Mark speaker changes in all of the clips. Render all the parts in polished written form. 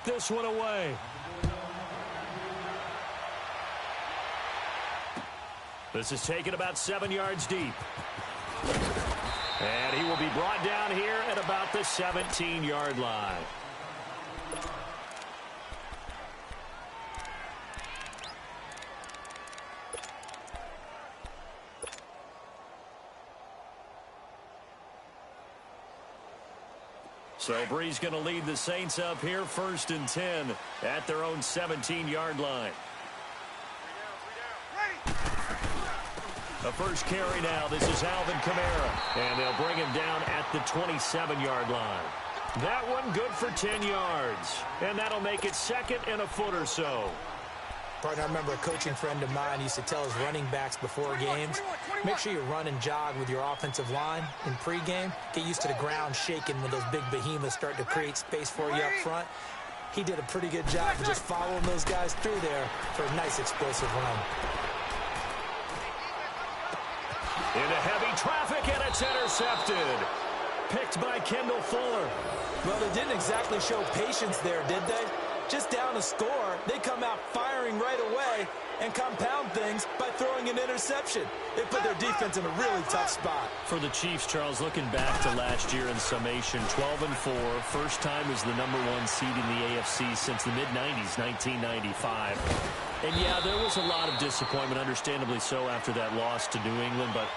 Speaker 1: kick this one away. This is taken about 7 yards deep. And he will be brought down here at about the 17-yard line. So Bree's going to lead the Saints up here 1st and 10 at their own 17-yard line. The first carry now. This is Alvin Kamara. And they'll bring him down at the 27-yard line. That one good for 10 yards. And that'll make it 2nd and a foot or so.
Speaker 2: Partner, I remember a coaching friend of mine used to tell his running backs before games, make sure you run and jog with your offensive line in pregame. Get used to the ground shaking when those big behemoths start to create space for you up front. He did a pretty good job of just following those guys through there for a nice explosive run.
Speaker 1: Into heavy traffic, and it's intercepted. Picked by Kendall Fuller.
Speaker 2: Well, they didn't exactly show patience there, did they? Just down a score, they come out firing right away and compound things by throwing an interception. They put their defense in a really tough spot.
Speaker 1: For the Chiefs, Charles, looking back to last year in summation, 12-4, first time as the #1 seed in the AFC since the mid-90s, 1995. And yeah, there was a lot of disappointment, understandably so, after that loss to New England, but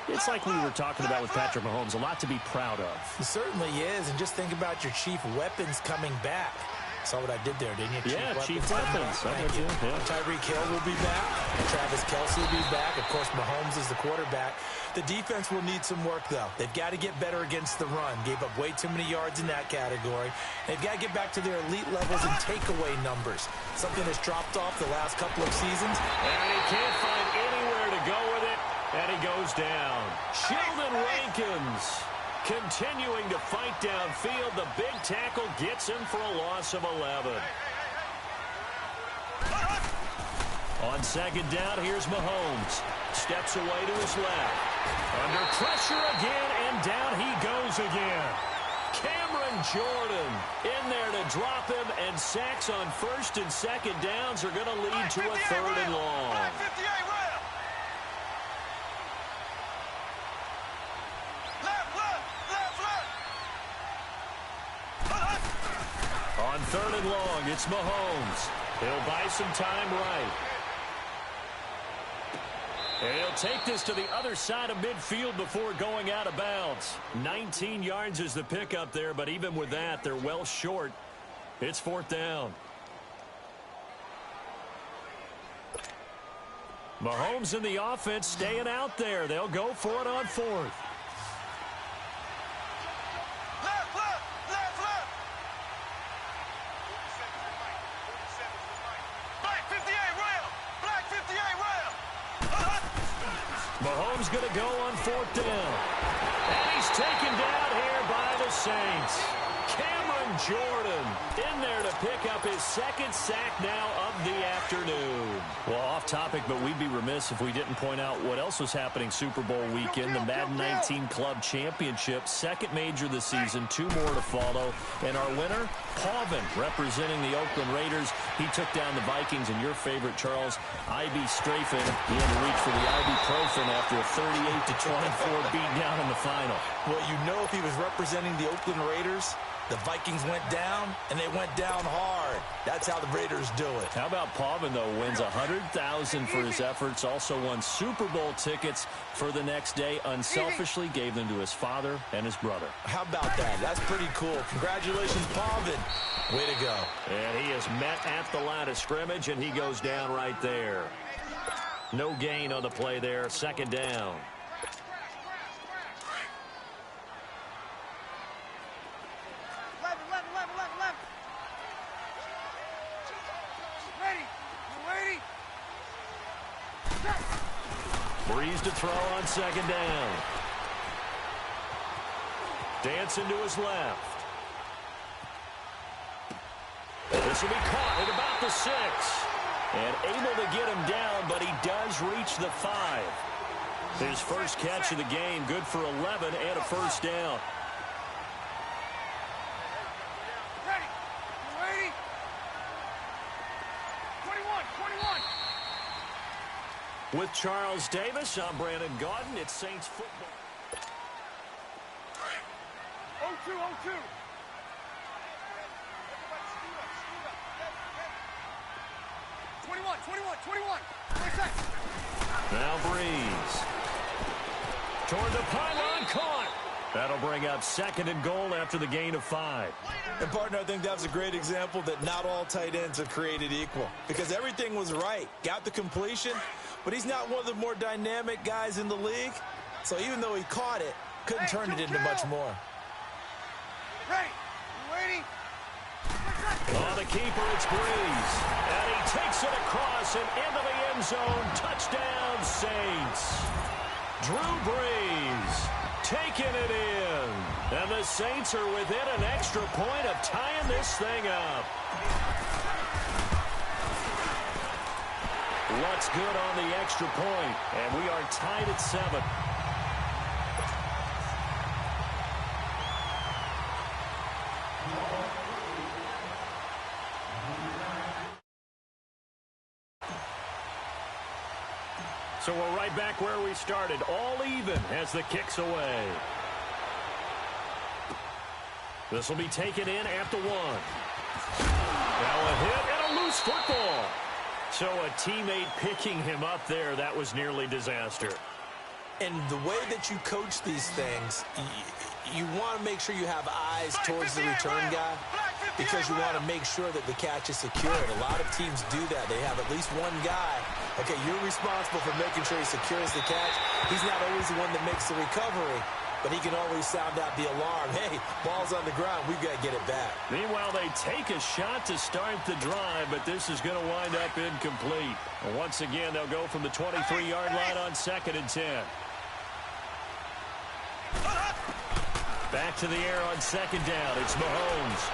Speaker 1: it's like we were talking about with Patrick Mahomes, a lot to be proud of.
Speaker 2: It certainly is, and just think about your chief weapons coming back. Saw what I did there, didn't you?
Speaker 1: Yeah, chief weapons.
Speaker 2: Thank you. Yeah. Tyreek Hill will be back. Travis Kelce will be back. Of course, Mahomes is the quarterback. The defense will need some work, though. They've got to get better against the run. Gave up way too many yards in that category. They've got to get back to their elite levels and takeaway numbers, something that's dropped off the last couple of seasons.
Speaker 1: And he can't find anywhere to go with it, and he goes down. Sheldon Rankins continuing to fight downfield. The big tackle gets him for a loss of 11. On 2nd down, here's Mahomes. Steps away to his left. Under pressure again, and down he goes again. Cameron Jordan in there to drop him, and sacks on 1st and 2nd downs are going to lead to a 3rd and long. On 3rd and long, it's Mahomes. He'll buy some time right. And he'll take this to the other side of midfield before going out of bounds. 19 yards is the pickup there, but even with that, they're well short. It's 4th down. Mahomes and the offense staying out there. They'll go for it on 4th. Mahomes going to go on 4th down. And he's taken down here by the Saints. Cameron Jordan in there to pick up his 2nd sack now of the afternoon. Well, off topic, but we'd be remiss if we didn't point out what else was happening Super Bowl weekend. The Madden 19 Club Championship, 2nd major this season, 2 more to follow. And our winner, Pavin, representing the Oakland Raiders. He took down the Vikings, and your favorite, Charles, I.B. Strafen. He had to reach for the ibuprofen after a 38-24 beatdown in the final.
Speaker 2: Well, you know, if he was representing the Oakland Raiders, the Vikings went down, and they went down hard. That's how the Raiders do it.
Speaker 1: How about Pavin, though, wins $100,000 for his efforts, also won Super Bowl tickets for the next day, unselfishly gave them to his father and his brother.
Speaker 2: How about that? That's pretty cool. Congratulations, Pavin. Way to go.
Speaker 1: And he is met at the line of scrimmage, and he goes down right there. No gain on the play there, 2nd down. Breeze to throw on 2nd down. Dancing to his left. This will be caught at about the 6. And able to get him down, but he does reach the 5. His first catch of the game, good for 11 and a 1st down. With Charles Davis, I'm Brandon Gaudin. It's Saints football.
Speaker 3: 0-2, 0-2.
Speaker 1: Now Breeze. Toward the pylon, caught. That'll bring up 2nd and goal after the gain of 5.
Speaker 4: And, partner, I think that was a great example that not all tight ends are created equal because everything was right. Got the completion, but he's not one of the more dynamic guys in the league. So even though he caught it, couldn't turn it into much more.
Speaker 3: Ready. You waiting?
Speaker 1: On the keeper, it's Breeze. And he takes it across and into the end zone. Touchdown, Saints. Drew Brees taking it in. And the Saints are within an extra point of tying this thing up. What's good on the extra point? And we are tied at 7. So we're right back where we started, all even as the kick's away. This will be taken in at the 1. Now a hit and a loose football. So a teammate picking him up there, that was nearly disaster.
Speaker 2: And the way that you coach these things, you want to make sure you have eyes towards the return guy because you want to make sure that the catch is secured. A lot of teams do that. They have at least one guy. Okay, you're responsible for making sure he secures the catch. He's not always the one that makes the recovery, but he can always sound out the alarm. Hey, ball's on the ground. We've got to get it back.
Speaker 1: Meanwhile, they take a shot to start the drive, but this is going to wind up incomplete. And once again, they'll go from the 23-yard line on 2nd and 10. Back to the air on 2nd down. It's Mahomes.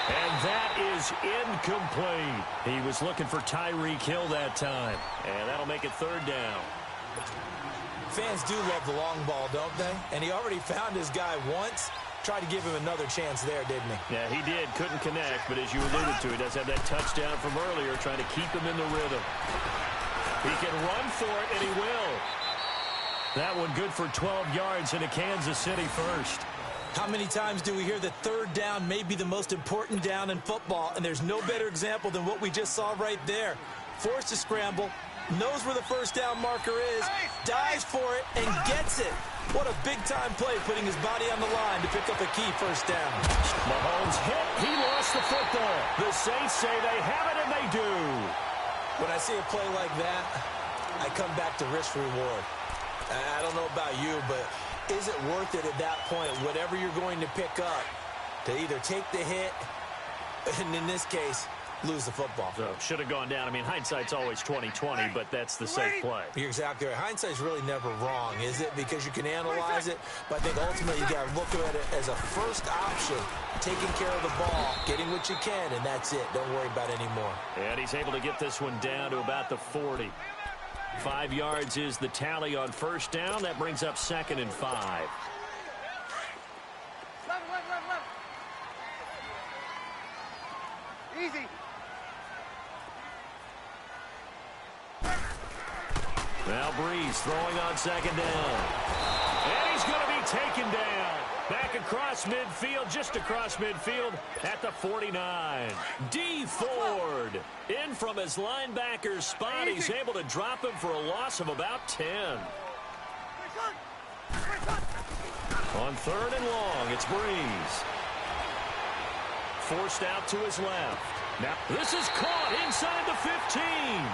Speaker 1: And that is incomplete. He was looking for Tyreek Hill that time. And that'll make it 3rd down.
Speaker 2: Fans do love the long ball, don't they? And he already found his guy once. Tried to give him another chance there, didn't he?
Speaker 1: Yeah, he did. Couldn't connect, but as you alluded to, he does have that touchdown from earlier, trying to keep him in the rhythm. He can run for it, and he will. That one good for 12 yards into Kansas City first.
Speaker 2: How many times do we hear that 3rd down may be the most important down in football, and there's no better example than what we just saw right there. Forced to scramble, knows where the 1st down marker is, dives for it, and gets it. What a big-time play, putting his body on the line to pick up a key 1st down.
Speaker 1: Mahomes hit. He lost the football. The Saints say they have it, and they do.
Speaker 2: When I see a play like that, I come back to risk-reward. I don't know about you, but is it worth it at that point, whatever you're going to pick up, to either take the hit, and in this case, lose the football?
Speaker 1: So should have gone down. I mean, hindsight's always 20/20, but that's the safe play.
Speaker 2: You're exactly right. Hindsight's really never wrong, is it? Because you can analyze it, but I think ultimately you got to look at it as a first option, taking care of the ball, getting what you can, and that's it. Don't worry about it anymore.
Speaker 1: And he's able to get this one down to about the 40. 5 yards is the tally on 1st down. That brings up 2nd and 5.
Speaker 3: Easy.
Speaker 1: Now Breeze throwing on 2nd down. And he's going to be taken down. Back across midfield, just across midfield at the 49. D. Ford in from his linebacker's spot. He's able to him for a loss of about 10. On 3rd and long, it's Breeze. Forced out to his left. Now, this is caught inside the 15.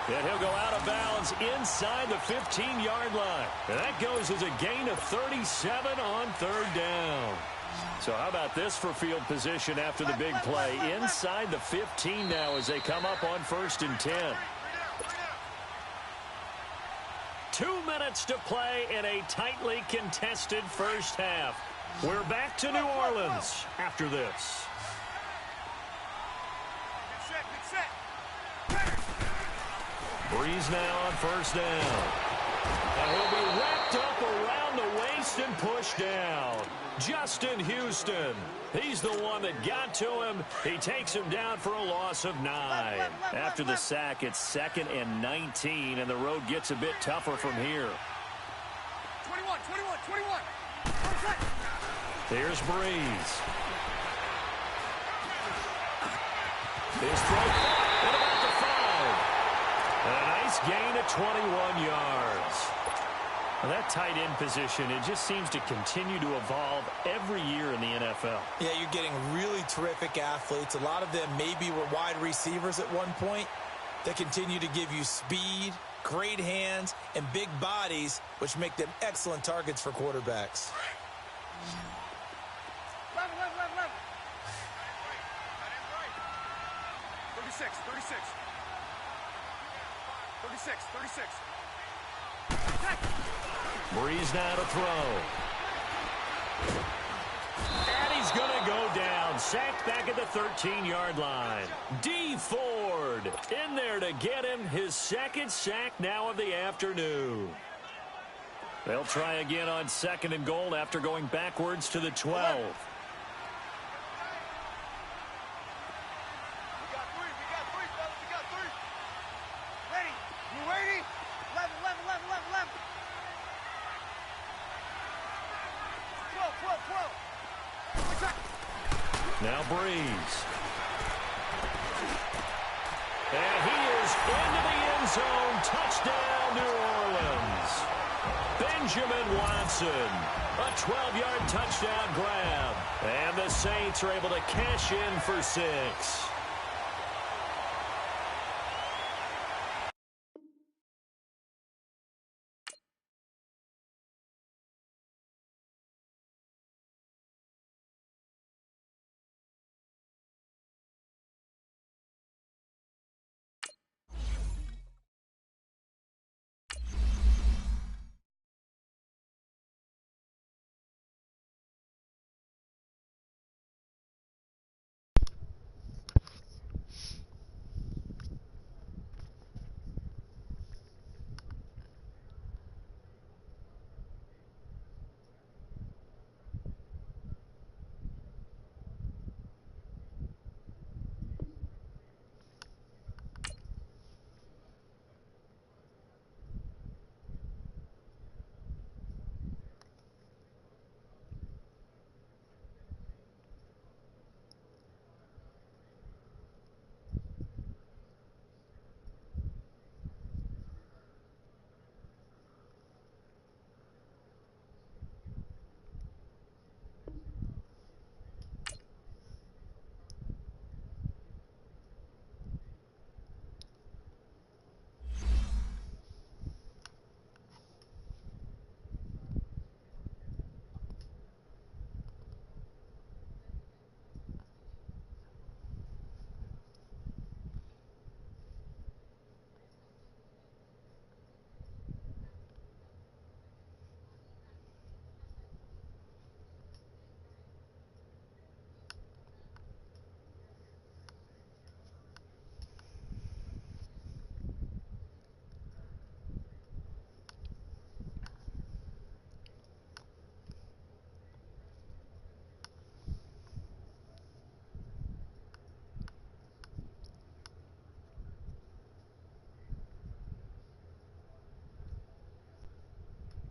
Speaker 1: And he'll go out of bounds inside the 15-yard line. And that goes as a gain of 37 on 3rd down. So how about this for field position after the big play? Inside the 15 now as they come up on 1st and 10. 2 minutes to play in a tightly contested first half. We're back to New Orleans after this. Breeze now on 1st down. And he'll be wrapped up around the waist and pushed down. Justin Houston. He's the one that got to him. He takes him down for a loss of 9. After the sack, it's 2nd and 19, and the road gets a bit tougher from here.
Speaker 3: 21.
Speaker 1: Here's Breeze. His throw at about the 5. And a nice gain of 21 yards. Well, that tight end position, it just seems to continue to evolve every year in the NFL.
Speaker 4: Yeah, you're getting really terrific athletes. A lot of them maybe were wide receivers at one point. They continue to give you speed, great hands, and big bodies, which make them excellent targets for quarterbacks.
Speaker 3: 36.
Speaker 1: Breeze now to throw. And he's going to go down. Sacked back at the 13-yard line. D. Ford in there to get him. His 2nd sack now of the afternoon. They'll try again on 2nd and goal after going backwards to the 12. Now Breeze. And he is into the end zone. Touchdown, New Orleans. Benjamin Watson. A 12-yard touchdown grab. And the Saints are able to cash in for 6.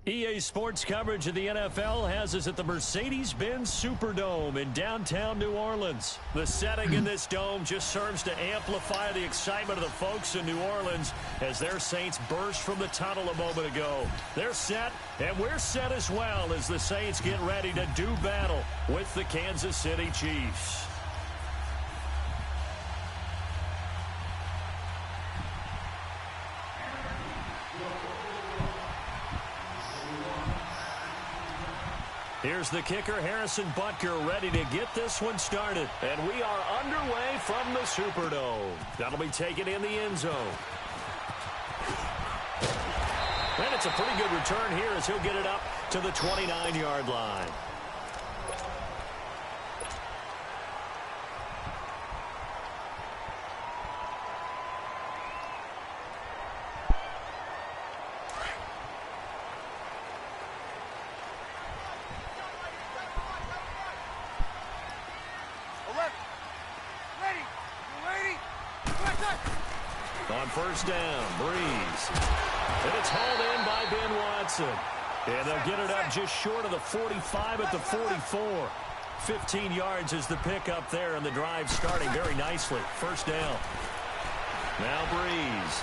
Speaker 1: EA Sports coverage of the NFL has us at the Mercedes-Benz Superdome in downtown New Orleans. The setting in this dome just serves to amplify the excitement of the folks in New Orleans as their Saints burst from the tunnel a moment ago. They're set, and we're set as well as the Saints get ready to do battle with the Kansas City Chiefs. Here's the kicker, Harrison Butker, ready to get this one started. And we are underway from the Superdome. That'll be taken in the end zone. And it's a pretty good return here as he'll get it up to the 29-yard line. On first down, Breeze. And it's hauled in by Ben Watson. And they'll get it up just short of the 45 at the 44. 15 yards is the pickup there, and the drive starting very nicely. First down. Now Breeze.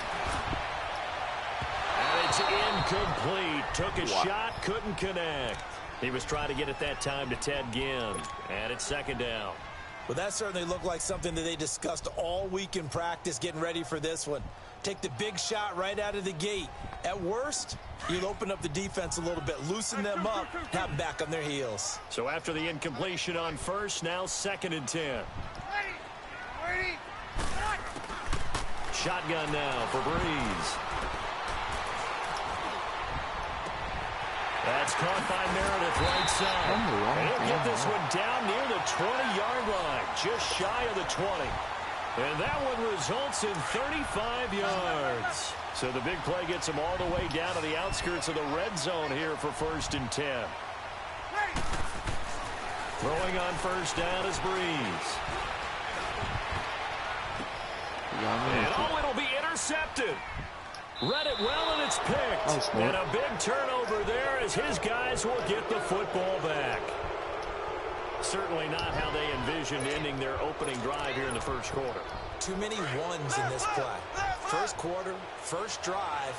Speaker 1: And it's incomplete. Took a shot, couldn't connect. He was trying to get it that time to Ted Ginn. And it's second down.
Speaker 4: Well, that certainly looked like something that they discussed all week in practice, getting ready for this one. Take the big shot right out of the gate. At worst, you'll open up the defense a little bit, loosen them up, have them back on their heels.
Speaker 1: So after the incompletion on first, now 2nd and 10.
Speaker 3: Ready.
Speaker 1: Shotgun now for Breeze. That's caught by Meredith right side. And he'll get this one down near the 20-yard line, just shy of the 20. And that one results in 35 yards. So the big play gets him all the way down to the outskirts of the red zone here for 1st and 10. Throwing on first down is Breeze. And it'll be intercepted. Read it well, and it's picked. And a big turnover there as his guys will get the football back. Certainly not how they envisioned ending their opening drive here in the first quarter.
Speaker 2: Too many ones in this play. First quarter, first drive,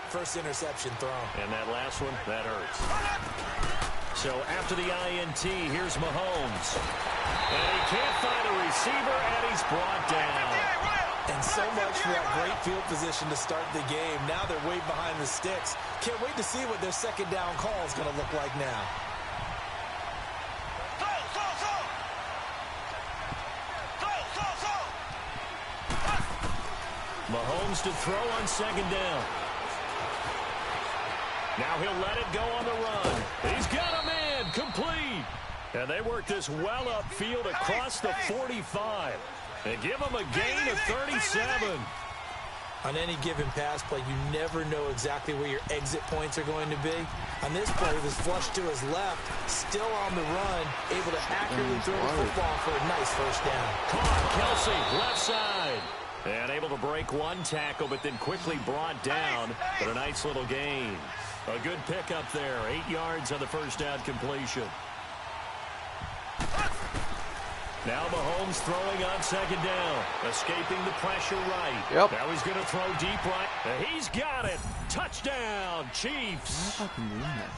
Speaker 2: first interception thrown.
Speaker 1: And that last one, that hurts. So after the INT, here's Mahomes. And he can't find a receiver, and he's brought down.
Speaker 4: And so much for that great field position to start the game. Now they're way behind the sticks. Can't wait to see what their second down call is going to look like now.
Speaker 1: Mahomes to throw on second down. Now he'll let it go on the run. He's got a man, complete. And they work this well upfield across the 45. They give him a gain of 37.
Speaker 2: On any given pass play, you never know exactly where your exit points are going to be. On this play, it was flushed to his left, still on the run, able to accurately throw the football for a nice first down.
Speaker 1: Caught Kelsey, left side. And able to break one tackle, but then quickly brought down. But a nice little gain. A good pickup there. 8 yards on the first down completion. Now Mahomes throwing on second down. Escaping the pressure right.
Speaker 5: Yep.
Speaker 1: Now he's going to throw deep right. He's got it. Touchdown, Chiefs.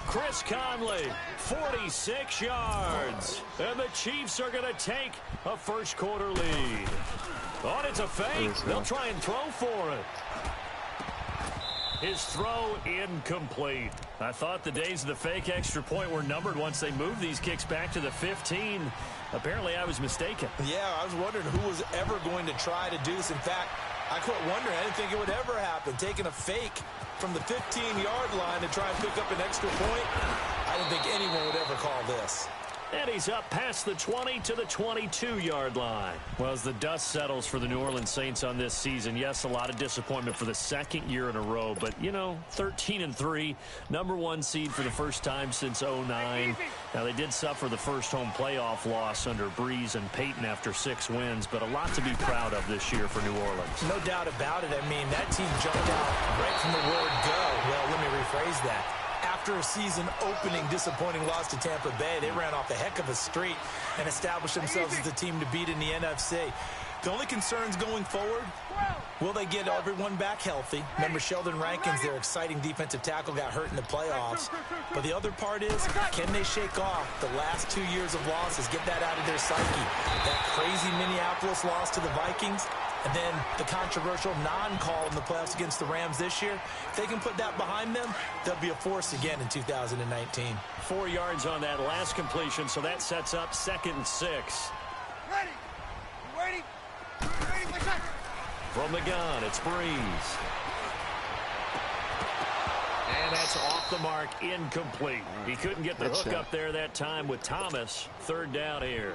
Speaker 1: Chris Conley, 46 yards. And the Chiefs are going to take a first quarter lead. Oh, it's a fake. They'll try and throw for it. His throw incomplete. I thought the days of the fake extra point were numbered once they moved these kicks back to the 15. Apparently, I was mistaken.
Speaker 4: Yeah, I was wondering who was ever going to try to do this. In fact, I quit wondering. I didn't think it would ever happen. Taking a fake from the 15-yard line to try and pick up an extra point, I didn't think anyone would ever call this.
Speaker 1: And he's up past the 20 to the 22-yard line. Well, as the dust settles for the New Orleans Saints on this season, yes, a lot of disappointment for the second year in a row. But, you know, 13-3, #1 seed for the first time since 2009. Now, they did suffer the first home playoff loss under Breeze and Peyton after 6 wins, but a lot to be proud of this year for New Orleans.
Speaker 2: No doubt about it. I mean, that team jumped out right from the word go. Well, let me rephrase that. After a season-opening disappointing loss to Tampa Bay, they ran off a heck of a streak and established themselves as the team to beat in the NFC. The only concerns going forward, will they get everyone back healthy? Remember, Sheldon Rankins, their exciting defensive tackle, got hurt in the playoffs. But the other part is, can they shake off the last 2 years of losses, get that out of their psyche? That crazy Minneapolis loss to the Vikings, and then the controversial non-call in the playoffs against the Rams this year. If they can put that behind them, they'll be a force again in 2019.
Speaker 1: 4 yards on that last completion, so that sets up 2nd and 6.
Speaker 3: Ready. You ready? Ready for shot.
Speaker 1: From the gun, it's Breeze. And that's off the mark, incomplete. He couldn't get the hook up there that time with Thomas. 3rd down here.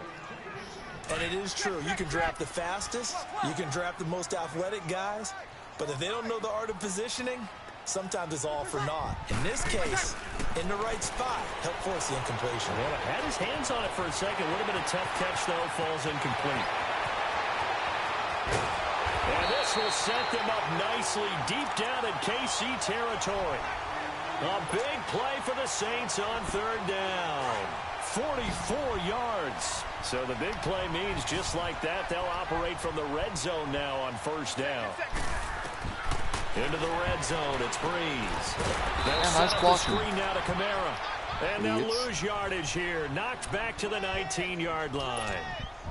Speaker 4: And it is true. You can draft the fastest. You can draft the most athletic guys. But if they don't know the art of positioning, sometimes it's all for naught. In this case, in the right spot, help force the incompletion.
Speaker 1: Well, had his hands on it for a second. Would have been a tough catch, though. Falls incomplete. And this this will set them up nicely deep down in KC territory. A big play for the Saints on third down. 44 yards. So the big play means just like that, they'll operate from the red zone now on first down. Into the red zone, it's Breeze. They'll set up the screen now to Kamara. And they'll lose yardage here. Knocked back to the 19-yard line.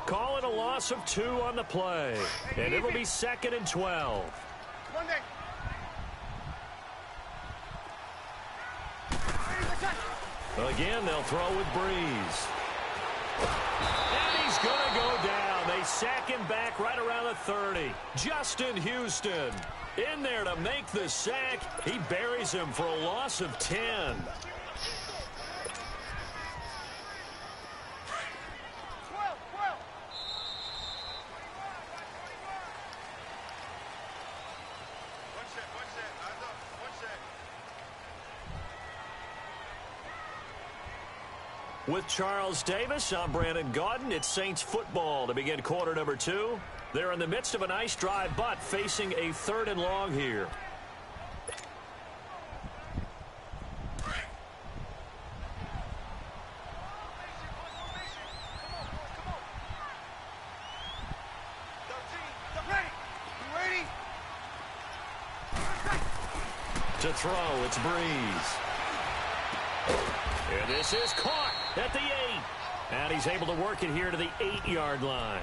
Speaker 1: Call it a loss of 2 on the play. And it'll be 2nd and 12. Again, they'll throw with Breeze. And he's going to go down. They sack him back right around the 30. Justin Houston in there to make the sack. He buries him for a loss of 10. With Charles Davis, I'm Brandon Gaudin. It's Saints football to begin quarter number 2. They're in the midst of a nice drive, but facing a 3rd and long here. To throw, it's Breeze. And this is caught at the 8. And he's able to work it here to the 8-yard line.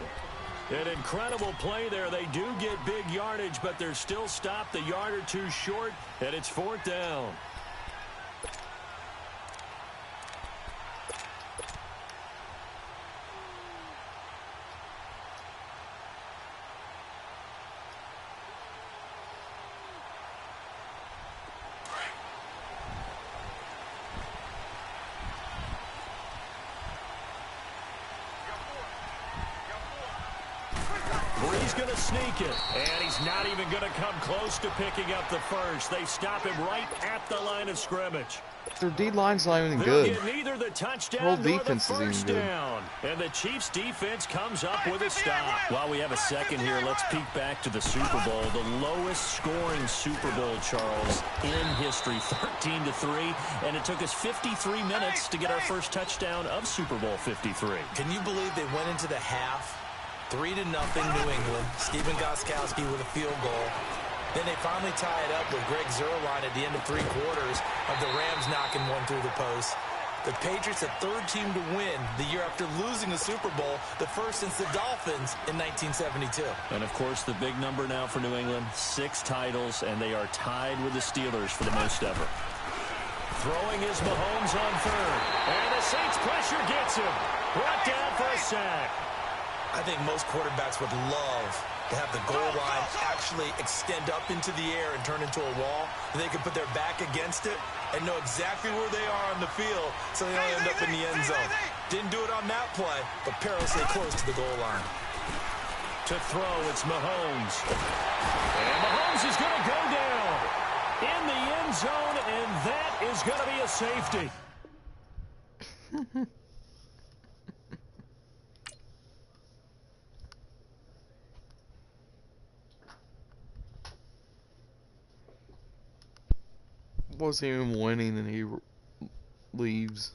Speaker 1: An incredible play there. They do get big yardage, but they're still stopped a yard or 2 short, and it's 4th down. He's going to sneak it, and he's not even going to come close to picking up the first. They stop him right at the line of scrimmage.
Speaker 5: Their D-line's not even
Speaker 1: They'll
Speaker 5: good.
Speaker 1: get neither the touchdown
Speaker 5: Their whole
Speaker 1: nor the
Speaker 5: defense isn't
Speaker 1: first
Speaker 5: even good.
Speaker 1: down. And the Chiefs' defense comes up with a stop. While we have a second here, let's peek back to the Super Bowl. The lowest scoring Super Bowl, Charles, in history, 13-3. And it took us 53 minutes to get our first touchdown of Super Bowl 53.
Speaker 2: Can you believe they went into the half 3-0 New England? Stephen Gostkowski with a field goal. Then they finally tie it up with Greg Zuerlein at the end of 3 quarters of the Rams knocking one through the post. The Patriots, the 3rd team to win the year after losing the Super Bowl, the first since the Dolphins in 1972.
Speaker 1: And, of course, the big number now for New England, 6 titles, and they are tied with the Steelers for the most ever. Throwing is Mahomes on 3rd. And the Saints pressure gets him. Brought down for a sack.
Speaker 2: I think most quarterbacks would love to have the goal line actually extend up into the air and turn into a wall. They can put their back against it and know exactly where they are on the field so they don't end up in the end zone. Didn't do it on that play, but perilously close to the goal line.
Speaker 1: To throw, it's Mahomes. And Mahomes is going to go down in the end zone, and that is going to be a safety.
Speaker 5: Wasn't even winning and he leaves.